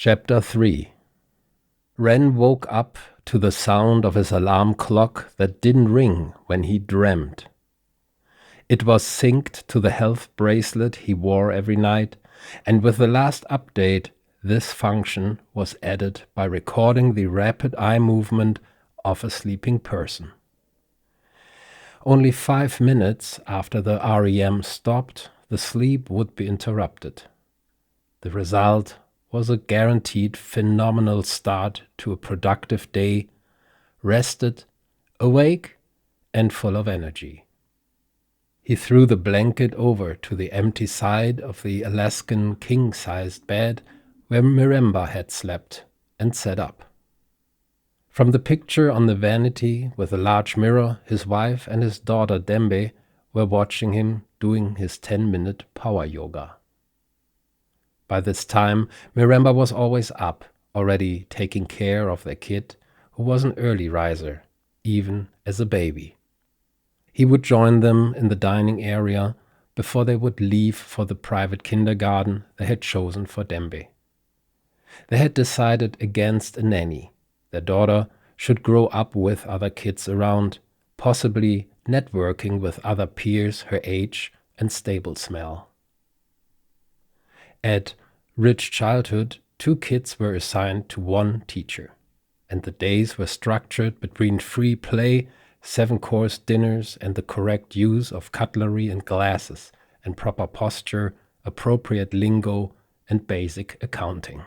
Chapter 3. Ren woke up to the sound of his alarm clock that didn't ring when he dreamt. It was synced to the health bracelet he wore every night, and with the last update, this function was added by recording the rapid eye movement of a sleeping person. Only 5 minutes after the REM stopped, the sleep would be interrupted. The result was a guaranteed phenomenal start to a productive day, rested, awake, and full of energy. He threw the blanket over to the empty side of the Alaskan king-sized bed where Miremba had slept and sat up. From the picture on the vanity with a large mirror, his wife and his daughter Dembe were watching him doing his 10-minute power yoga. By this time, Miremba was always up, already taking care of their kid, who was an early riser, even as a baby. He would join them in the dining area before they would leave for the private kindergarten they had chosen for Dembe. They had decided against a nanny. Their daughter should grow up with other kids around, possibly networking with other peers her age and stable smell. At Rich Childhood, 2 kids were assigned to 1 teacher, and the days were structured between free play, 7-course dinners, and the correct use of cutlery and glasses, and proper posture, appropriate lingo, and basic accounting.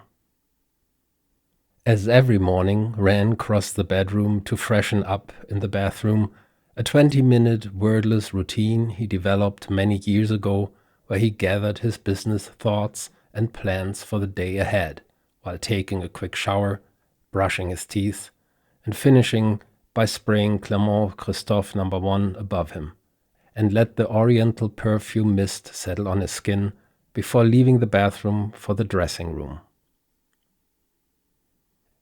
As every morning Ren crossed the bedroom to freshen up in the bathroom, a 20-minute wordless routine he developed many years ago where he gathered his business thoughts and plans for the day ahead, while taking a quick shower, brushing his teeth, and finishing by spraying Clermont Christophe No. 1 above him, and let the oriental perfume mist settle on his skin before leaving the bathroom for the dressing room.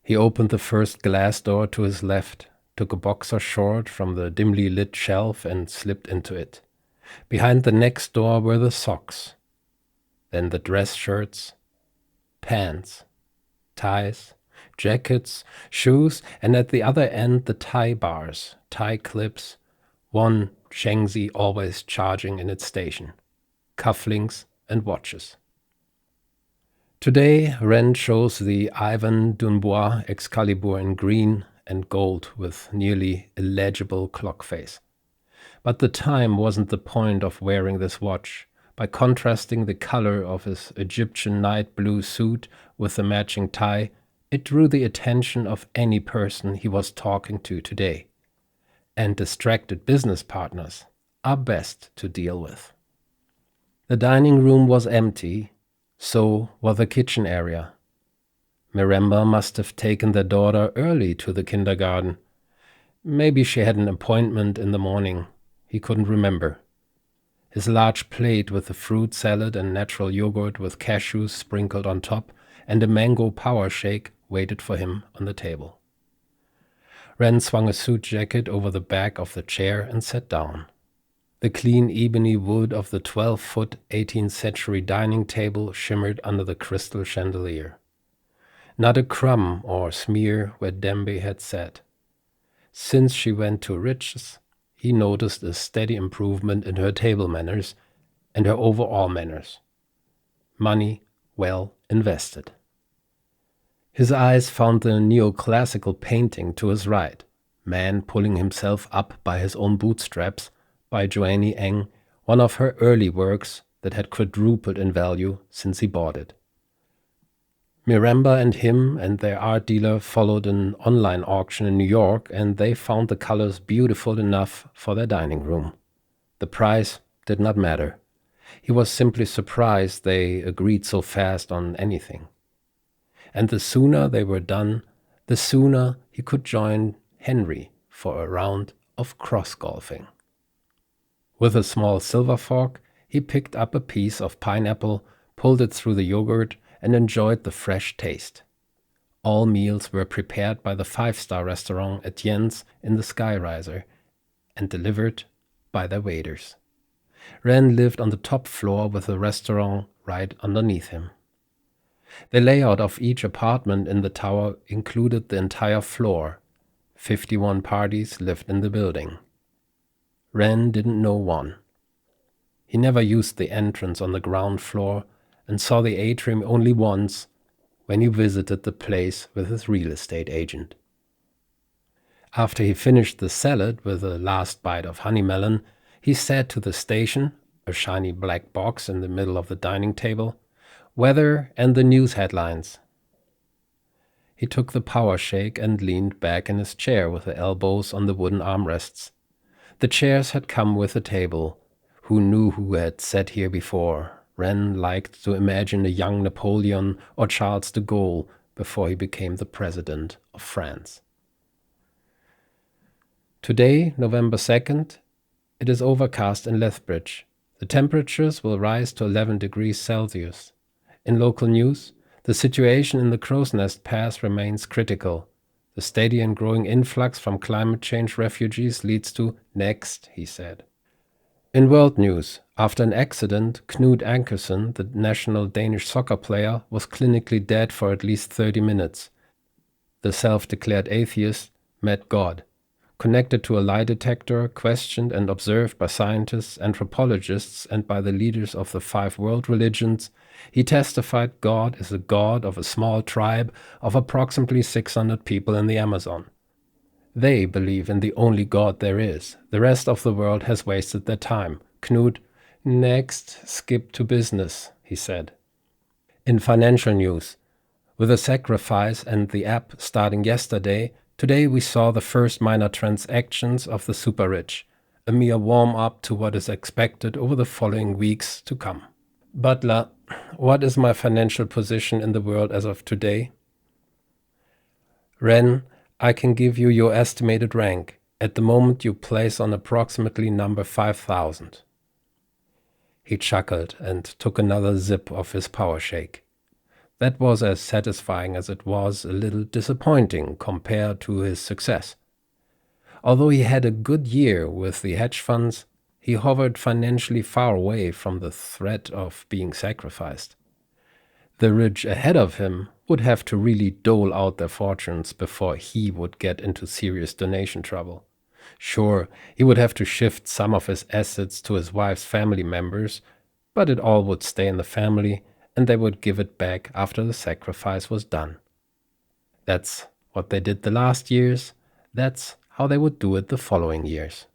He opened the first glass door to his left, took a boxer short from the dimly lit shelf and slipped into it. Behind the next door were the socks, then the dress shirts, pants, ties, jackets, shoes, and at the other end the tie bars, tie clips, one Shengzi always charging in its station, cufflinks and watches. Today Ren chose the Ivan Dunbois Excalibur in green and gold with nearly illegible clock face. But the time wasn't the point of wearing this watch. By contrasting the color of his Egyptian night blue suit with the matching tie, it drew the attention of any person he was talking to today. And distracted business partners are best to deal with. The dining room was empty, so was the kitchen area. Miremba must have taken their daughter early to the kindergarten. Maybe she had an appointment in the morning. He couldn't remember. His large plate with the fruit salad and natural yogurt with cashews sprinkled on top and a mango power shake waited for him on the table. Ren swung a suit jacket over the back of the chair and sat down. The clean ebony wood of the 12-foot 18th century dining table shimmered under the crystal chandelier. Not a crumb or smear where Dembe had sat. Since she went to Rich's, he noticed a steady improvement in her table manners and her overall manners. Money well invested. His eyes found the neoclassical painting to his right, Man Pulling Himself Up by His Own Bootstraps, by Joanne Eng, one of her early works that had quadrupled in value since he bought it. Miremba and him and their art dealer followed an online auction in New York, and they found the colors beautiful enough for their dining room. The price did not matter. He was simply surprised they agreed so fast on anything. And the sooner they were done, the sooner he could join Henry for a round of cross-golfing. With a small silver fork, he picked up a piece of pineapple, pulled it through the yogurt, and enjoyed the fresh taste. All meals were prepared by the 5-star restaurant at Jens in the Skyriser and delivered by their waiters. Ren lived on the top floor with the restaurant right underneath him. The layout of each apartment in the tower included the entire floor. 51 parties lived in the building. Ren didn't know one. He never used the entrance on the ground floor and saw the atrium only once when he visited the place with his real estate agent. After he finished the salad with a last bite of honey melon, he said to the station, a shiny black box in the middle of the dining table, "Weather and the news headlines." He took the power shake and leaned back in his chair with the elbows on the wooden armrests. The chairs had come with the table. Who knew who had sat here before? Ren liked to imagine a young Napoleon or Charles de Gaulle before he became the president of France. Today, November 2nd, it is overcast in Lethbridge. The temperatures will rise to 11 degrees Celsius. In local news, the situation in the Crow's Nest Pass remains critical. The steady and growing influx from climate change refugees leads to next, he said. In world news, after an accident, Knud Ankersen, the national Danish soccer player, was clinically dead for at least 30 minutes. The self-declared atheist met God. Connected to a lie detector, questioned and observed by scientists, anthropologists, and by the leaders of the 5 world religions, he testified God is the God of a small tribe of approximately 600 people in the Amazon. They believe in the only God there is. The rest of the world has wasted their time. Knud, next, skip to business, he said. In financial news, with the sacrifice and the app starting yesterday, today we saw the first minor transactions of the super rich, a mere warm-up to what is expected over the following weeks to come. Butler, what is my financial position in the world as of today? Ren, I can give you your estimated rank. At the moment you place on approximately number 5,000. He chuckled and took another sip of his power shake. That was as satisfying as it was a little disappointing compared to his success. Although he had a good year with the hedge funds, he hovered financially far away from the threat of being sacrificed. The rich ahead of him would have to really dole out their fortunes before he would get into serious donation trouble. Sure, he would have to shift some of his assets to his wife's family members, but it all would stay in the family, and they would give it back after the sacrifice was done. That's what they did the last years. That's how they would do it the following years.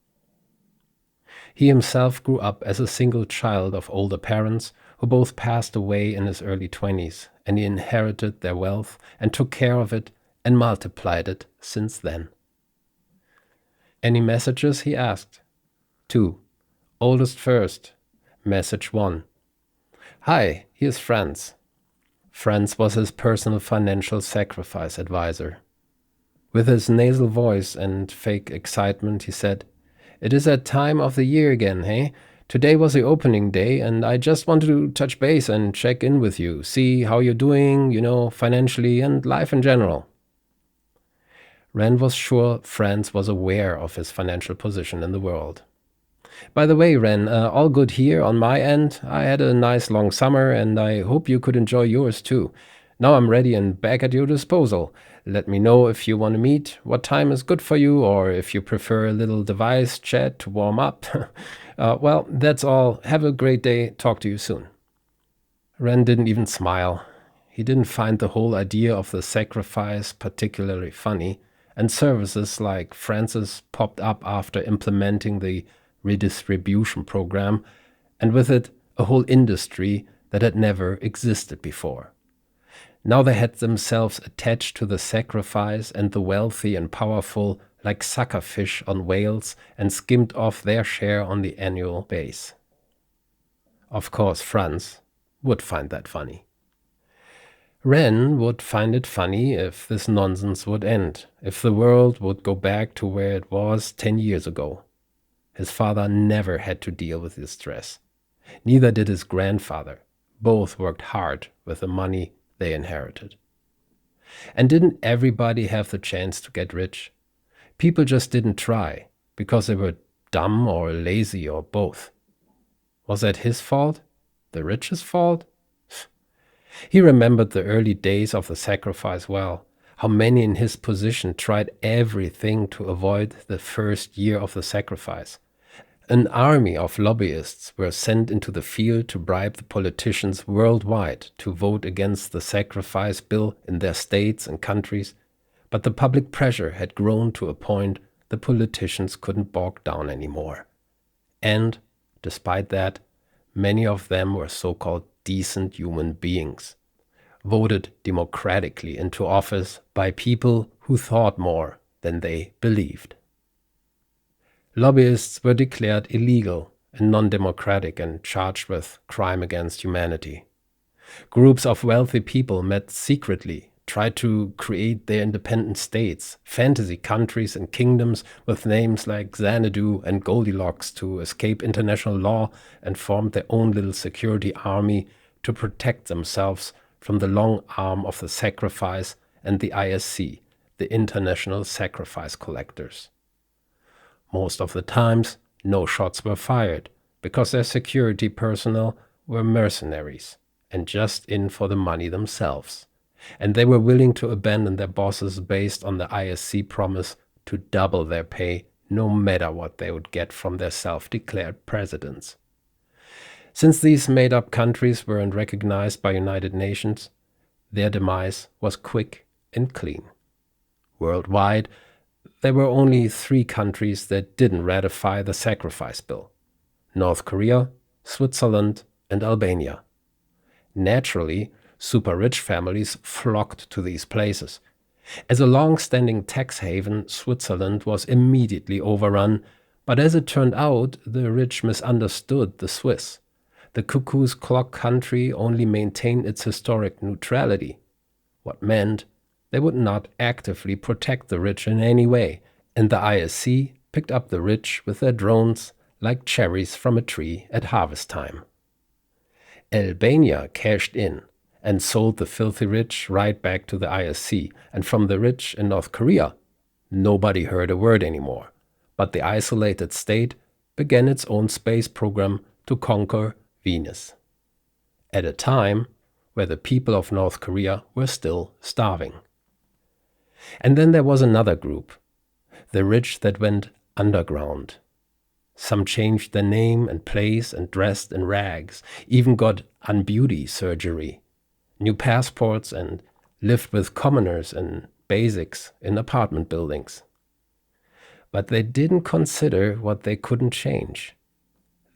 He himself grew up as a single child of older parents who both passed away in his early 20s, and he inherited their wealth and took care of it and multiplied it since then. Any messages, he asked. 2. Oldest first. Message 1. Hi, here's Franz. Franz was his personal financial sacrifice advisor. With his nasal voice and fake excitement, he said, "It is that time of the year again, hey? Today was the opening day, and I just wanted to touch base and check in with you, see how you're doing, financially and life in general." Ren was sure Franz was aware of his financial position in the world. "By the way, Ren, all good here on my end. I had a nice long summer, and I hope you could enjoy yours too. Now I'm ready and back at your disposal. Let me know if you want to meet, what time is good for you, or if you prefer a little device chat to warm up. Well, that's all. Have a great day. Talk to you soon." Ren didn't even smile. He didn't find the whole idea of the sacrifice particularly funny, and services like Francis popped up after implementing the redistribution program, and with it a whole industry that had never existed before. Now they had themselves attached to the sacrifice, and the wealthy and powerful like suckerfish on whales and skimmed off their share on the annual base. Of course, Franz would find that funny. Ren would find it funny if this nonsense would end, if the world would go back to where it was 10 years ago. His father never had to deal with this stress. Neither did his grandfather. Both worked hard with the money they inherited. And didn't everybody have the chance to get rich? People just didn't try, because they were dumb or lazy or both. Was that his fault? The rich's fault? He remembered the early days of the sacrifice well, how many in his position tried everything to avoid the first year of the sacrifice. An army of lobbyists were sent into the field to bribe the politicians worldwide to vote against the sacrifice bill in their states and countries, but the public pressure had grown to a point the politicians couldn't bog down anymore. And, despite that, many of them were so-called decent human beings, voted democratically into office by people who thought more than they believed. Lobbyists were declared illegal and non-democratic and charged with crime against humanity. Groups of wealthy people met secretly, tried to create their independent states, fantasy countries and kingdoms with names like Xanadu and Goldilocks to escape international law, and formed their own little security army to protect themselves from the long arm of the sacrifice and the ISC, the International Sacrifice Collectors. Most of the times, no shots were fired, because their security personnel were mercenaries and just in for the money themselves, and they were willing to abandon their bosses based on the ISC promise to double their pay no matter what they would get from their self-declared presidents. Since these made-up countries weren't recognized by United Nations, their demise was quick and clean. Worldwide, there were only 3 countries that didn't ratify the sacrifice bill: North Korea, Switzerland, and Albania. Naturally, super-rich families flocked to these places. As a long-standing tax haven, Switzerland was immediately overrun, but as it turned out, the rich misunderstood the Swiss. The cuckoo's clock country only maintained its historic neutrality, what meant they would not actively protect the rich in any way, and the ISC picked up the rich with their drones like cherries from a tree at harvest time. Albania cashed in and sold the filthy rich right back to the ISC, and from the rich in North Korea, nobody heard a word anymore, but the isolated state began its own space program to conquer Venus, at a time where the people of North Korea were still starving. And then there was another group, the rich that went underground. Some changed their name and place and dressed in rags, even got unbeauty surgery, new passports, and lived with commoners and basics in apartment buildings. But they didn't consider what they couldn't change: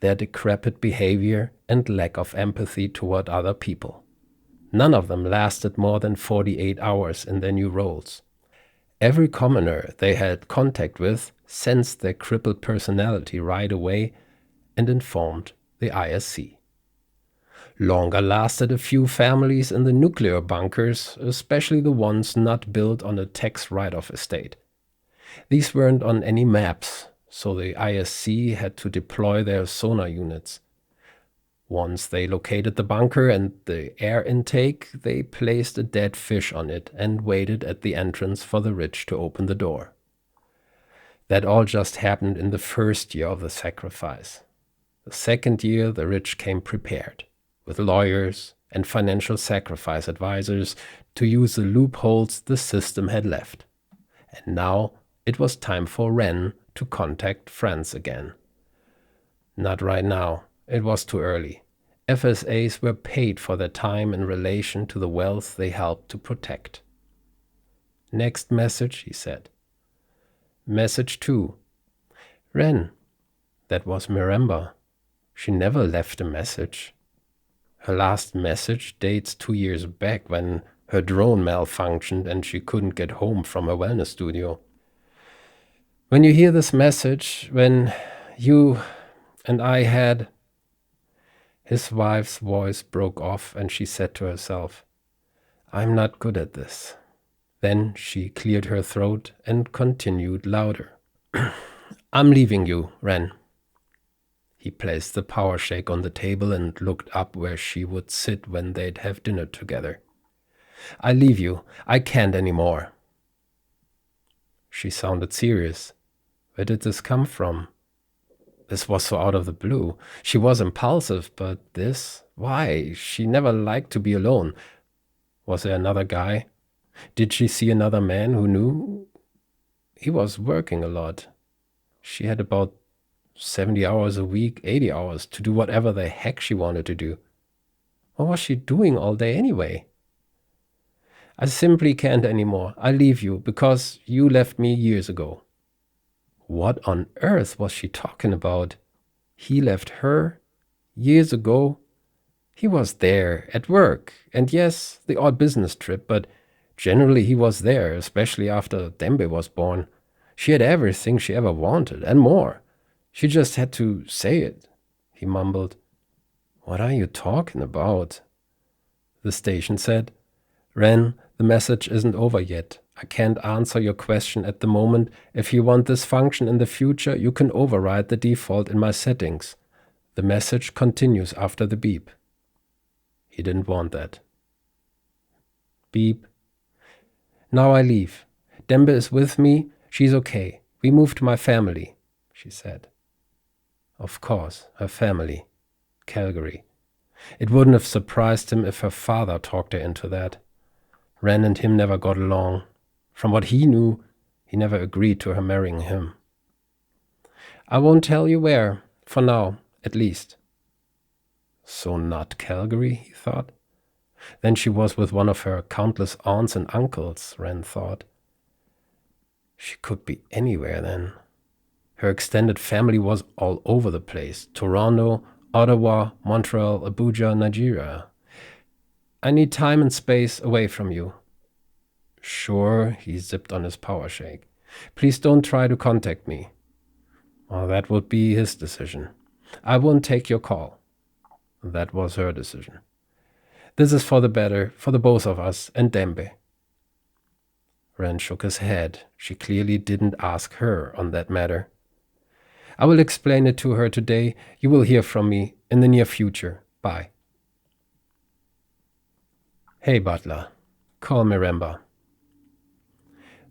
their decrepit behavior and lack of empathy toward other people. None of them lasted more than 48 hours in their new roles. Every commoner they had contact with sensed their crippled personality right away and informed the ISC. Longer lasted a few families in the nuclear bunkers, especially the ones not built on a tax write-off estate. These weren't on any maps, so the ISC had to deploy their sonar units. Once they located the bunker and the air intake, they placed a dead fish on it and waited at the entrance for the rich to open the door. That all just happened in the first year of the sacrifice. The second year, the rich came prepared, with lawyers and financial sacrifice advisors, to use the loopholes the system had left. And now it was time for Ren to contact friends again. Not right now. It was too early. FSAs were paid for their time in relation to the wealth they helped to protect. Next message, he said. Message 2. Ren. That was Miranda. She never left a message. Her last message dates 2 years back, when her drone malfunctioned and she couldn't get home from her wellness studio. When you hear this message, when you and I had... His wife's voice broke off and she said to herself, I'm not good at this. Then she cleared her throat and continued louder. I'm leaving you, Ren. He placed the power shake on the table and looked up where she would sit when they'd have dinner together. I leave you. I can't anymore. She sounded serious. Where did this come from? This was so out of the blue. She was impulsive, but this Why? She never liked to be alone. Was there another guy? Did she see another man who knew? He was working a lot. She had about 70 hours a week, 80 hours, to do whatever the heck she wanted to do. What was she doing all day anyway? I simply can't anymore. I leave you because you left me years ago. What on earth was she talking about? He left her years ago? He was there at work, and yes, the odd business trip, but generally he was there, especially after Dembe was born. She had everything she ever wanted, and more. She just had to say it, he mumbled. What are you talking about? The station said. Ren, the message isn't over yet. I can't answer your question at the moment. If you want this function in the future, you can override the default in my settings. The message continues after the beep. He didn't want that. Beep. Now I leave. Dembe is with me. She's okay. We moved to my family, she said. Of course, her family. Calgary. It wouldn't have surprised him if her father talked her into that. Ren and him never got along. From what he knew, he never agreed to her marrying him. I won't tell you where, for now, at least. So not Calgary, he thought. Then she was with one of her countless aunts and uncles, Ren thought. She could be anywhere then. Her extended family was all over the place. Toronto, Ottawa, Montreal, Abuja, Nigeria. I need time and space away from you. Sure, he zipped on his power shake. Please don't try to contact me. Well, that would be his decision. I won't take your call. That was her decision. This is for the better, for the both of us, and Dembe. Ren shook his head. She clearly didn't ask her on that matter. I will explain it to her today. You will hear from me in the near future. Bye. Hey, butler. Call Miranda.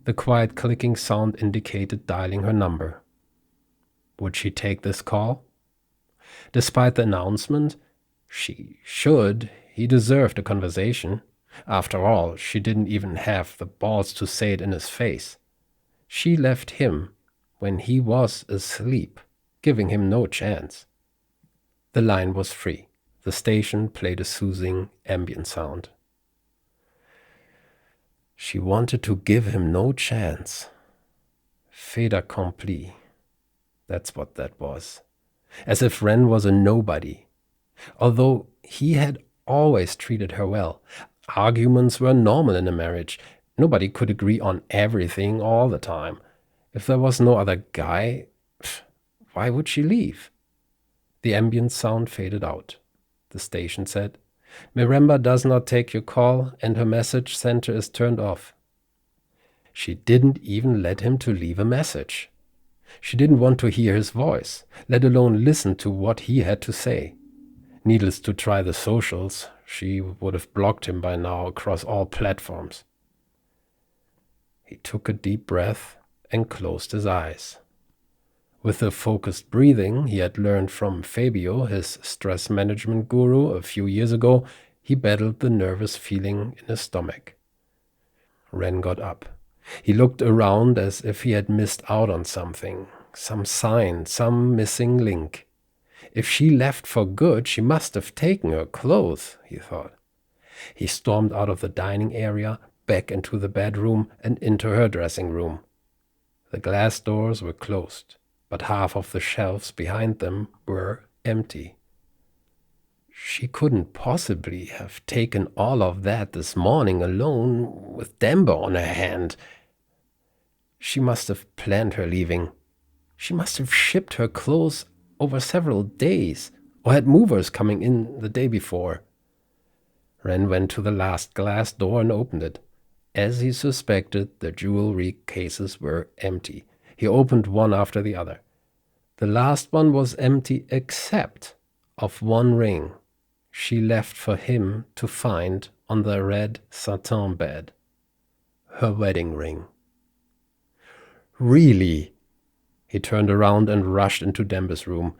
The quiet clicking sound indicated dialing her number. Would she take this call? Despite the announcement, she should. He deserved a conversation. After all, she didn't even have the balls to say it in his face. She left him when he was asleep, giving him no chance. The line was free. The station played a soothing ambient sound. She wanted to give him no chance. Fait accompli. That's what that was. As if Ren was a nobody. Although he had always treated her well. Arguments were normal in a marriage. Nobody could agree on everything all the time. If there was no other guy, why would she leave? The ambient sound faded out. The station said, Miranda does not take your call and her message center is turned off. She didn't even let him to leave a message. She didn't want to hear his voice, let alone listen to what he had to say. Needless to try the socials, she would have blocked him by now across all platforms. He took a deep breath and closed his eyes. With the focused breathing he had learned from Fabio, his stress management guru, a few years ago, he battled the nervous feeling in his stomach. Ren got up. He looked around as if he had missed out on something, some sign, some missing link. If she left for good, she must have taken her clothes, he thought. He stormed out of the dining area, back into the bedroom, and into her dressing room. The glass doors were closed, but half of the shelves behind them were empty. She couldn't possibly have taken all of that this morning alone with Dembe on her hand. She must have planned her leaving. She must have shipped her clothes over several days, or had movers coming in the day before. Ren went to the last glass door and opened it. As he suspected, the jewelry cases were empty. He opened one after the other. The last one was empty except of one ring she left for him to find on the red satin bed. Her wedding ring. Really? He turned around and rushed into Dembe's room.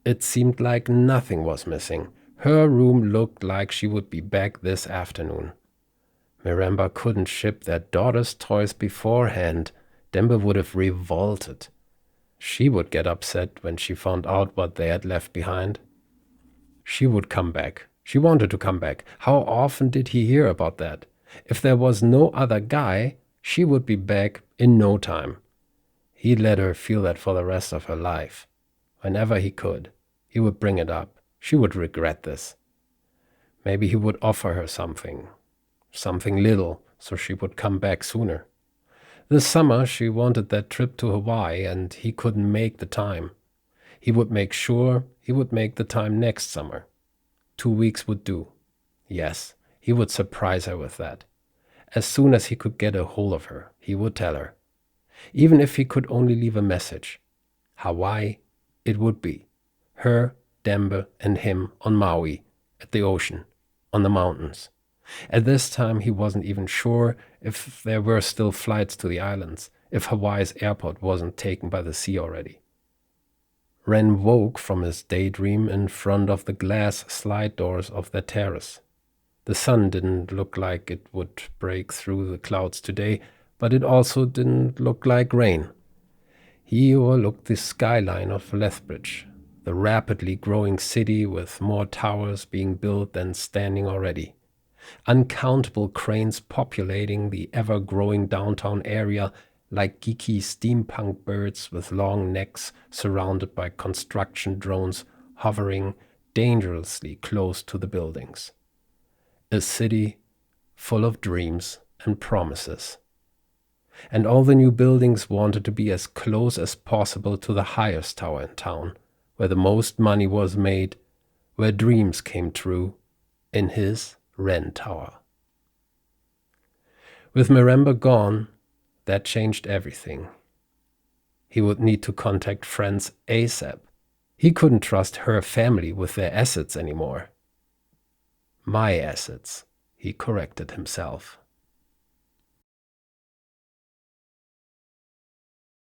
It seemed like nothing was missing. Her room looked like she would be back this afternoon. Miranda couldn't ship their daughter's toys beforehand. Dembe would have revolted. She would get upset when she found out what they had left behind. She would come back. She wanted to come back. How often did he hear about that? If there was no other guy, she would be back in no time. He'd let her feel that for the rest of her life. Whenever he could, he would bring it up. She would regret this. Maybe he would offer her something little, so she would come back sooner. This summer she wanted that trip to Hawaii, and he couldn't make the time. He would make sure he would make the time next summer. 2 weeks would do. Yes, he would surprise her with that. As soon as he could get a hold of her, he would tell her. Even if he could only leave a message. Hawaii, it would be. Her, Dembe, and him on Maui, at the ocean, on the mountains. At this time, he wasn't even sure if there were still flights to the islands, if Hawaii's airport wasn't taken by the sea already. Ren woke from his daydream in front of the glass slide doors of their terrace. The sun didn't look like it would break through the clouds today, but it also didn't look like rain. He overlooked the skyline of Lethbridge, the rapidly growing city with more towers being built than standing already. Uncountable cranes populating the ever-growing downtown area like geeky steampunk birds with long necks surrounded by construction drones hovering dangerously close to the buildings. A city full of dreams and promises. And all the new buildings wanted to be as close as possible to the highest tower in town, where the most money was made, where dreams came true, in his Wren Tower. With Miranda gone, that changed everything. He would need to contact friends ASAP. He couldn't trust her family with their assets anymore. My assets, he corrected himself.